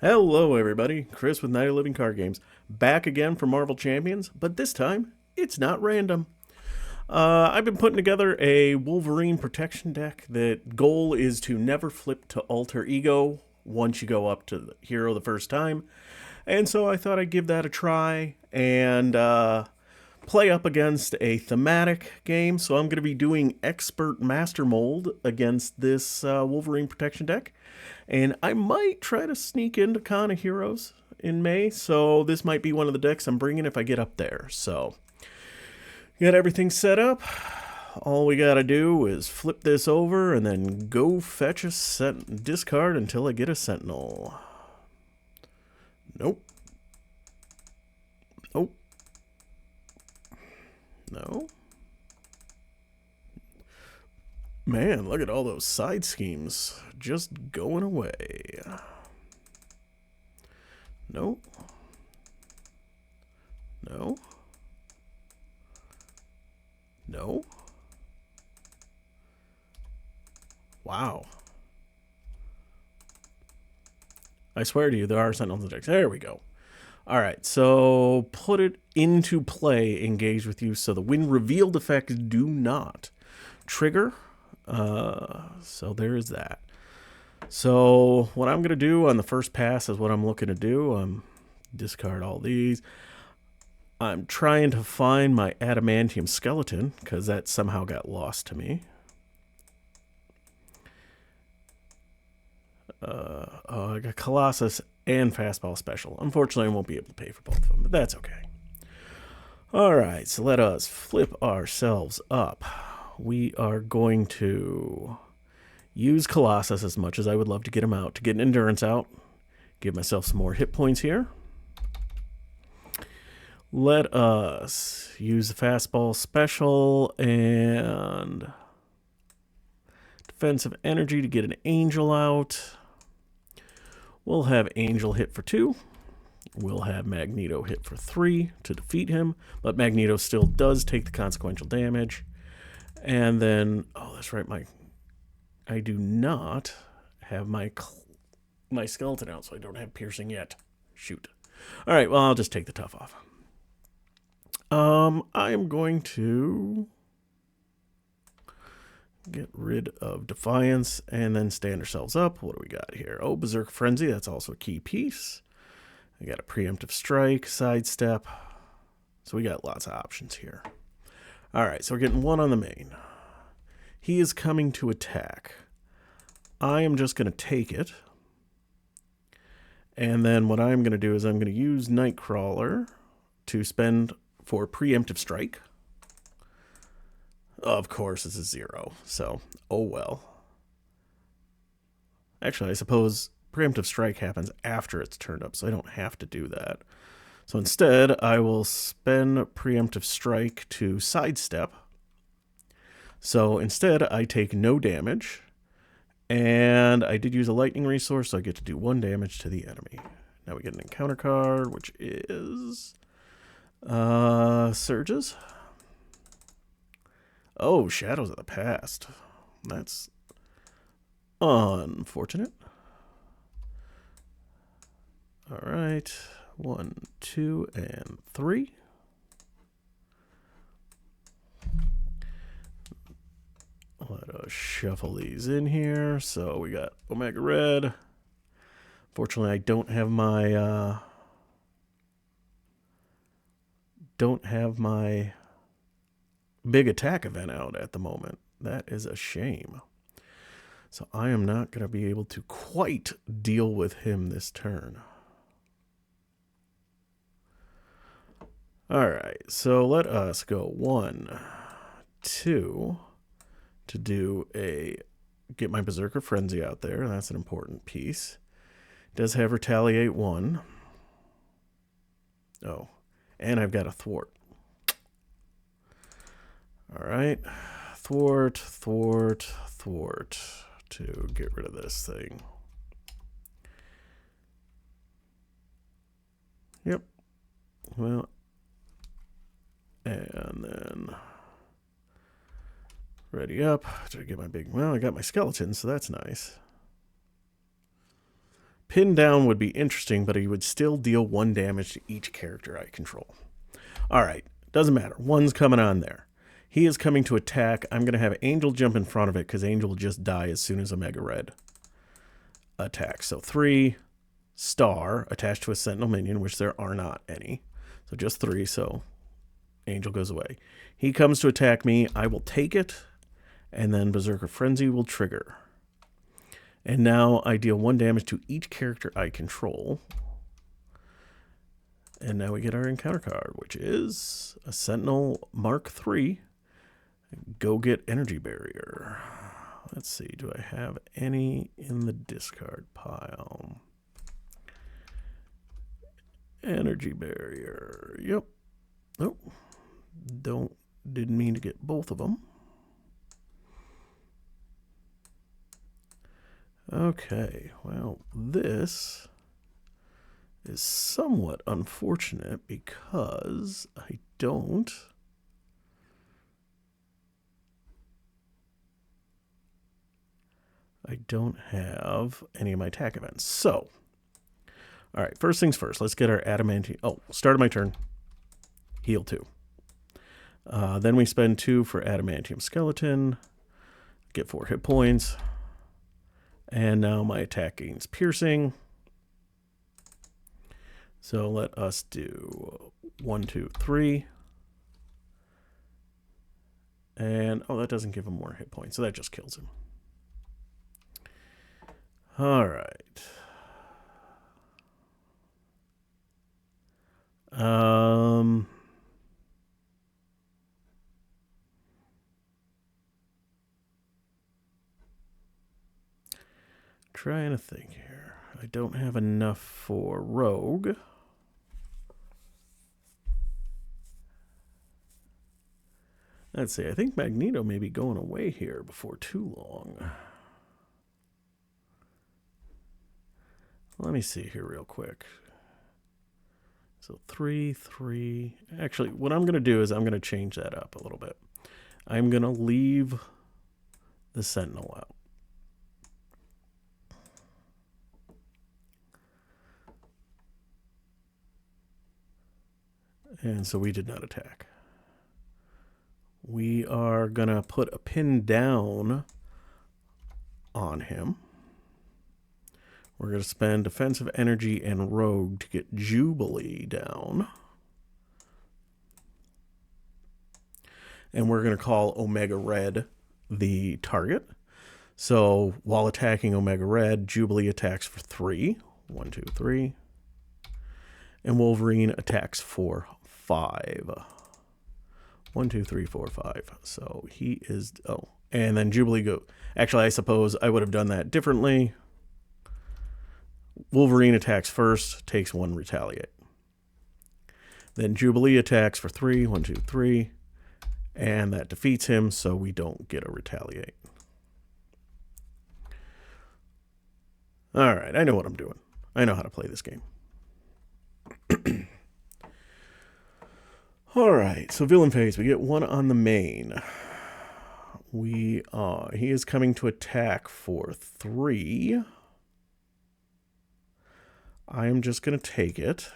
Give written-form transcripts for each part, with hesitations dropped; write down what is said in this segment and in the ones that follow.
Hello, everybody. Chris with Night of Living Card Games. Back again for Marvel Champions, but this time, it's not random. I've been putting together a Wolverine Protection deck that goal is to never flip to Alter Ego once you go up to the hero the first time. And so I thought I'd give that a try and play up against a thematic game. So I'm going to be doing Expert Master Mold against this Wolverine Protection deck. And I might try to sneak into Con of Heroes in May. So this might be one of the decks I'm bringing if I get up there. So got everything set up. All we got to do is flip this over and then go fetch a discard until I get a Sentinel. Nope. Nope. No. Man, look at all those side schemes just going away. No. No. No. Wow. I swear to you, there are Sentinels in the decks. There we go. Alright, so put it into play, engage with you, so the win revealed effects do not trigger. So there is that. So what I'm going to do on the first pass is what I'm looking to do. Discard all these. I'm trying to find my adamantium skeleton, because that somehow got lost to me. I got Colossus and Fastball Special. Unfortunately, I won't be able to pay for both of them, but that's okay. Alright, so let us flip ourselves up. We are going to use Colossus as much as I would love to get him out, to get an endurance out. Give myself some more hit points here. Let us use the Fastball Special and Defensive Energy to get an Angel out. We'll have Angel hit for 2. We'll have Magneto hit for 3 to defeat him, but Magneto still does take the consequential damage. And then, oh, that's right, I do not have my skeleton out, so I don't have piercing yet. Shoot. All right, well, I'll just take the tough off. I am going to get rid of Defiance and then stand ourselves up. What do we got here? Oh, Berserk Frenzy. That's also a key piece. I got a Preemptive Strike, Sidestep. So we got lots of options here. All right, so we're getting 1 on the main. He is coming to attack. I am just going to take it. And then what I'm going to do is I'm going to use Nightcrawler to spend for Preemptive Strike. Of course, it's a 0, so oh well. Actually, I suppose Preemptive Strike happens after it's turned up, so I don't have to do that. So instead, I will spend Preemptive Strike to Sidestep. So instead, I take no damage, and I did use a lightning resource, so I get to do 1 damage to the enemy. Now we get an encounter card, which is Surges. Oh, Shadows of the Past. That's unfortunate. All right. 1, 2, and 3. Let us shuffle these in here. So we got Omega Red. Fortunately, I don't have my big attack event out at the moment. That is a shame. So I am not going to be able to quite deal with him this turn. All right, so let us go 1, 2 to do get my Berserker Frenzy out there. That's an important piece. Does have Retaliate 1. Oh, and I've got a Thwart. All right, thwart to get rid of this thing. Yep. Well, and then ready up to get my big, well, I got my skeleton, so that's nice. Pin down would be interesting, but he would still deal 1 damage to each character I control. All right, doesn't matter. 1's coming on there. He is coming to attack. I'm going to have Angel jump in front of it because Angel will just die as soon as Omega Red attacks. So 3 star attached to a Sentinel minion, which there are not any. So just 3, so Angel goes away. He comes to attack me. I will take it, and then Berserker Frenzy will trigger. And now I deal 1 damage to each character I control. And now we get our encounter card, which is a Sentinel Mark III. Go get Energy Barrier. Let's see, do I have any in the discard pile? Energy Barrier, yep. Oh, didn't mean to get both of them. Okay, well, this is somewhat unfortunate because I don't have any of my attack events. So, all right, first things first, let's get our adamantium. Oh, start of my turn. Heal 2. Then we spend 2 for adamantium skeleton. Get 4 hit points. And now my attack gains piercing. So let us do 1, 2, 3. And, oh, that doesn't give him more hit points, so that just kills him. All right. Trying to think here. I don't have enough for Rogue. Let's see, I think Magneto may be going away here before too long. Let me see here real quick. So 3, 3. Actually, what I'm going to do is I'm going to change that up a little bit. I'm going to leave the Sentinel out. And so we did not attack. We are going to put a pin down on him. We're going to spend defensive energy and Rogue to get Jubilee down. And we're going to call Omega Red the target. So while attacking Omega Red, Jubilee attacks for 3. 1, 2, 3. And Wolverine attacks for 5. 1, 2, 3, 4, 5. So he is, oh, and then Jubilee go. Actually, I suppose I would have done that differently. Wolverine attacks first, takes 1 retaliate. Then Jubilee attacks for 3. 1, 2, 3. And that defeats him, so we don't get a retaliate. All right, I know what I'm doing. I know how to play this game. All right, so villain phase. We get 1 on the main. He is coming to attack for 3. I am just going to take it.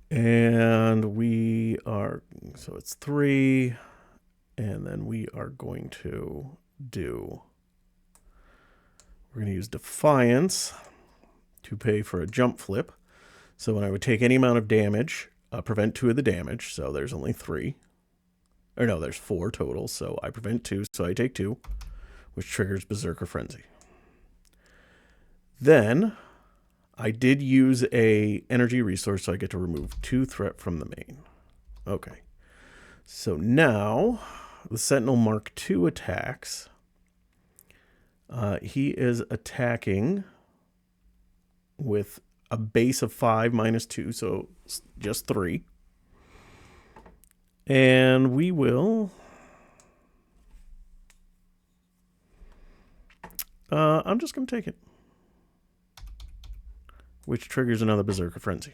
And we are, so it's 3. And then we are going to do, we're going to use Defiance to pay for a jump flip. So when I would take any amount of damage, prevent 2 of the damage. So there's only 3. Or no, there's 4 total. So I prevent 2, so I take 2, which triggers Berserker Frenzy. Then I did use a energy resource, so I get to remove 2 threat from the main. Okay. So now the Sentinel Mark II attacks. He is attacking with a base of 5 minus 2, so just 3. And we will... I'm just going to take it. Which triggers another Berserker Frenzy.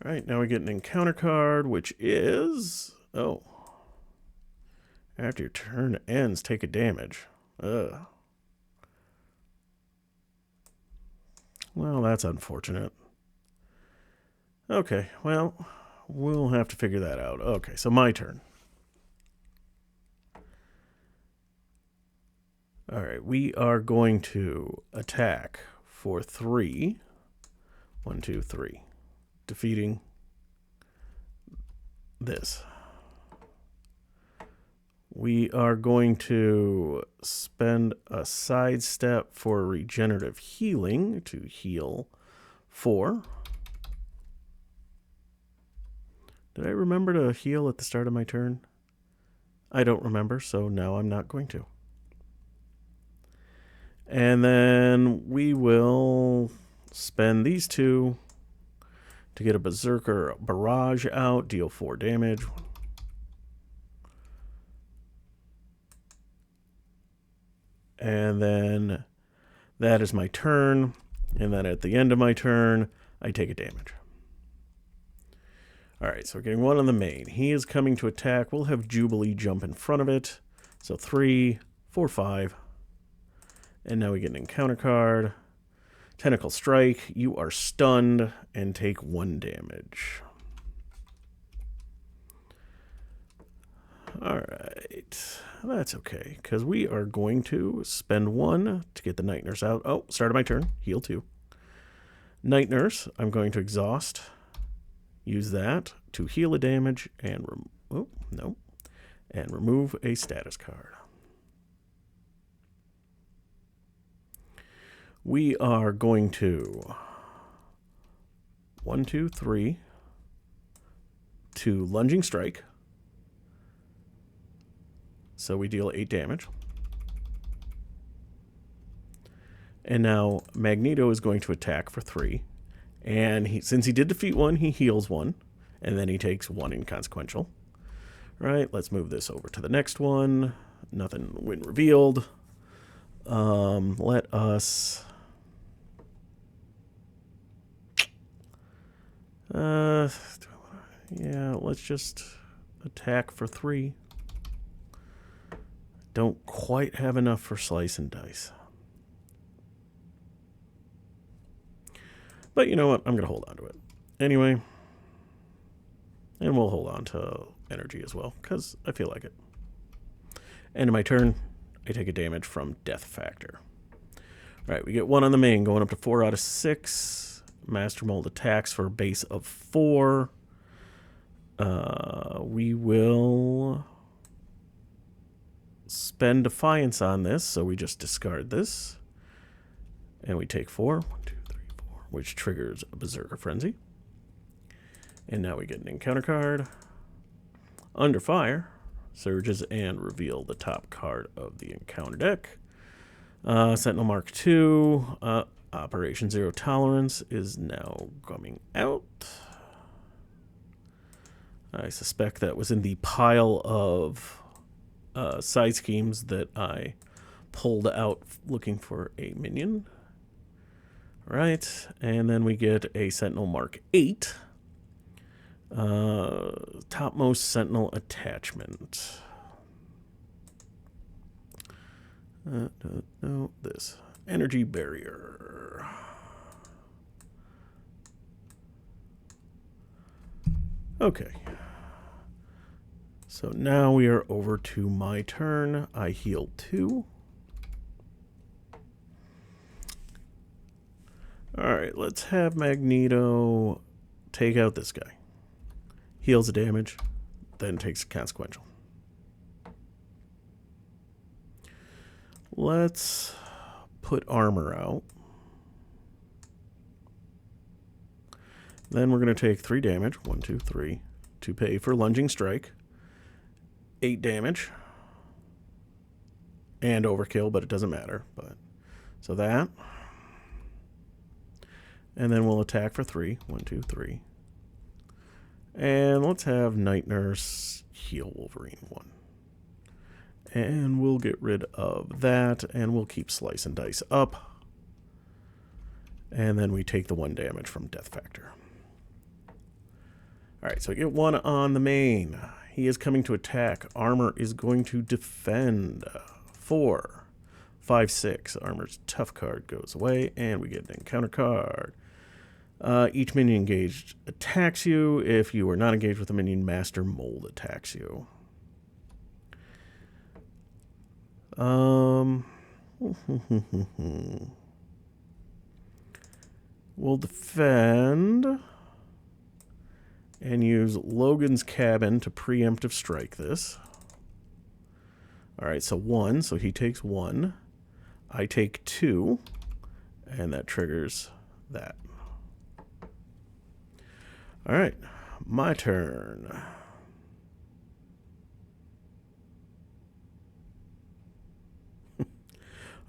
Alright, now we get an encounter card, which is... Oh. After your turn ends, take a damage. Ugh. Well, that's unfortunate. Okay, well, we'll have to figure that out. Okay, so my turn. All right, we are going to attack for 3. 1, 2, 3. Defeating this. We are going to spend a sidestep for regenerative healing to heal 4. Did I remember to heal at the start of my turn? I don't remember, so now I'm not going to. And then we will spend these 2 to get a Berserker Barrage out, deal 4 damage. And then that is my turn. And then at the end of my turn, I take a damage. All right, so we're getting 1 on the main. He is coming to attack. We'll have Jubilee jump in front of it. So 3, 4, 5. And now we get an encounter card. Tentacle Strike. You are stunned and take 1 damage. All right. That's okay, because we are going to spend 1 to get the Night Nurse out. Oh, start of my turn. Heal 2. Night Nurse, I'm going to exhaust. Use that to heal a damage and and remove a status card. We are going to 1, 2, 3 to Lunging Strike. So we deal 8 damage. And now Magneto is going to attack for 3. And since he did defeat 1, he heals 1. And then he takes 1 inconsequential. Right, let's move this over to the next one. Nothing when revealed. Let us... yeah, let's just attack for 3. Don't quite have enough for Slice and Dice. But you know what? I'm going to hold on to it. Anyway. And we'll hold on to energy as well, because I feel like it. End of my turn, I take a damage from Death Factor. All right, we get 1 on the main, going up to 4 out of 6. Master Mold attacks for a base of 4. We will spend Defiance on this, so we just discard this. And we take 4. 1, 2, 3, 4, which triggers a Berserker Frenzy. And now we get an encounter card. Under Fire, surges and reveal the top card of the encounter deck. Sentinel Mark II, Operation Zero Tolerance is now coming out. I suspect that was in the pile of side schemes that I pulled out looking for a minion. All right, and then we get a Sentinel Mark 8. Topmost Sentinel attachment. No, this. Energy Barrier. Okay. So now we are over to my turn. I heal 2. Alright, let's have Magneto take out this guy. Heals the damage, then takes a consequential. Let's put armor out. Then we're going to take 3 damage, 1, 2, 3, to pay for Lunging Strike. 8 damage. And overkill, but it doesn't matter. So that. And then we'll attack for 3. 1, 2, 3. And let's have Night Nurse heal Wolverine 1. And we'll get rid of that, and we'll keep Slice and Dice up. And then we take the 1 damage from Death Factor. Alright, so I get 1 on the main. He is coming to attack. Armor is going to defend. 4, 5, 6. Armor's tough card goes away, and we get an encounter card. Each minion engaged attacks you. If you are not engaged with a minion, Master Mold attacks you. We'll defend and use Logan's Cabin to preemptive strike this. Alright, so 1, so he takes 1. I take 2, and that triggers that. Alright, my turn.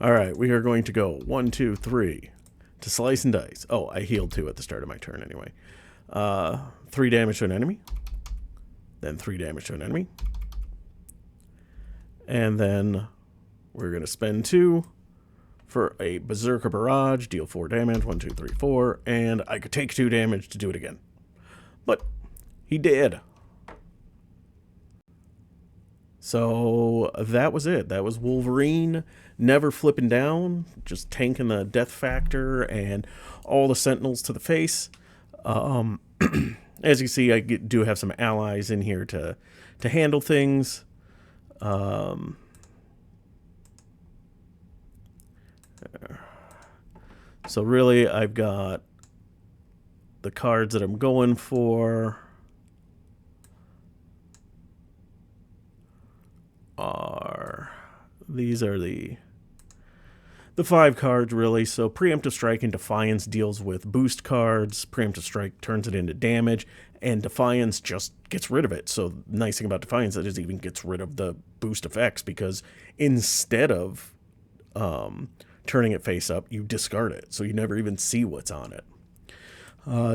Alright, we are going to go 1, 2, 3 to slice and dice. Oh, I healed 2 at the start of my turn anyway. 3 damage to an enemy. Then 3 damage to an enemy. And then we're going to spend 2 for a Berserker Barrage. Deal 4 damage. 1, 2, 3, 4. And I could take 2 damage to do it again. But he did. So that was it. That was Wolverine, never flipping down, just tanking the death factor and all the sentinels to the face. As you see, I do have some allies in here to handle things. So really, I've got the cards that I'm going for these are the 5 cards really. So Preemptive Strike and Defiance deals with boost cards. Preemptive Strike turns it into damage, and Defiance just gets rid of it. So the nice thing about Defiance is it even gets rid of the boost effects, because instead of turning it face up, you discard it, so you never even see what's on it.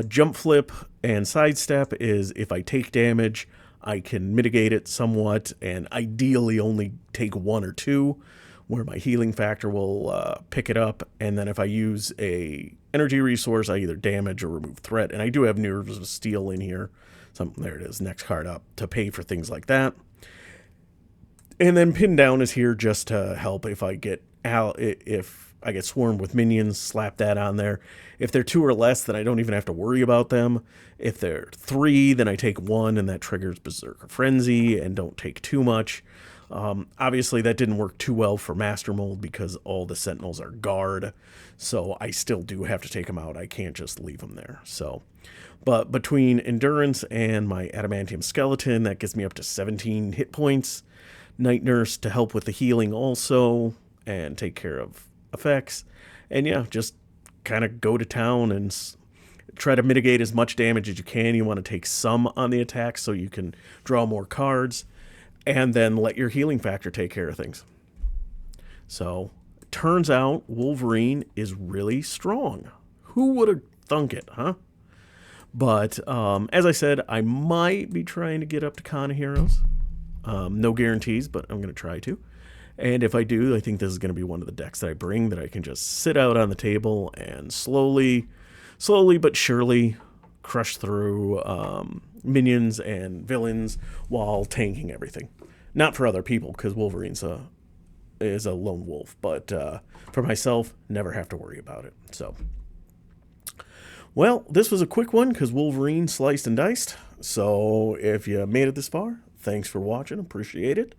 Jump Flip and Sidestep is if I take damage, I can mitigate it somewhat, and ideally only take 1 or 2, where my healing factor will pick it up. And then if I use a energy resource, I either damage or remove threat. And I do have Nerves of Steel in here. There it is, next card up, to pay for things like that. And then Pin Down is here just to help if I get swarmed with minions, slap that on there. If they're 2 or less, then I don't even have to worry about them. If they're 3, then I take 1, and that triggers Berserker Frenzy, and don't take too much. Obviously, that didn't work too well for Master Mold because all the Sentinels are guard, so I still do have to take them out. I can't just leave them there. So, but between Endurance and my Adamantium Skeleton, that gets me up to 17 hit points. Night Nurse to help with the healing also, and take care of effects. And yeah, just kind of go to town and try to mitigate as much damage as you can. You want to take some on the attack so you can draw more cards, and then let your healing factor take care of things. So it turns out Wolverine is really strong. Who would have thunk it, huh? But as I said, I might be trying to get up to Con of Heroes. No guarantees, but I'm going to try to. And if I do, I think this is going to be one of the decks that I bring that I can just sit out on the table and slowly but surely crush through minions and villains while tanking everything. Not for other people, because Wolverine's is a lone wolf, but for myself, never have to worry about it. So, well, this was a quick one because Wolverine sliced and diced. So if you made it this far, thanks for watching. Appreciate it.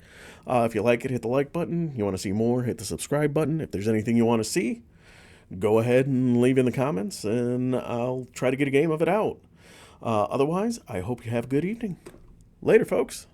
If you like it, hit the like button. You want to see more, hit the subscribe button. If there's anything you want to see, go ahead and leave in the comments, and I'll try to get a game of it out. Otherwise, I hope you have a good evening. Later, folks.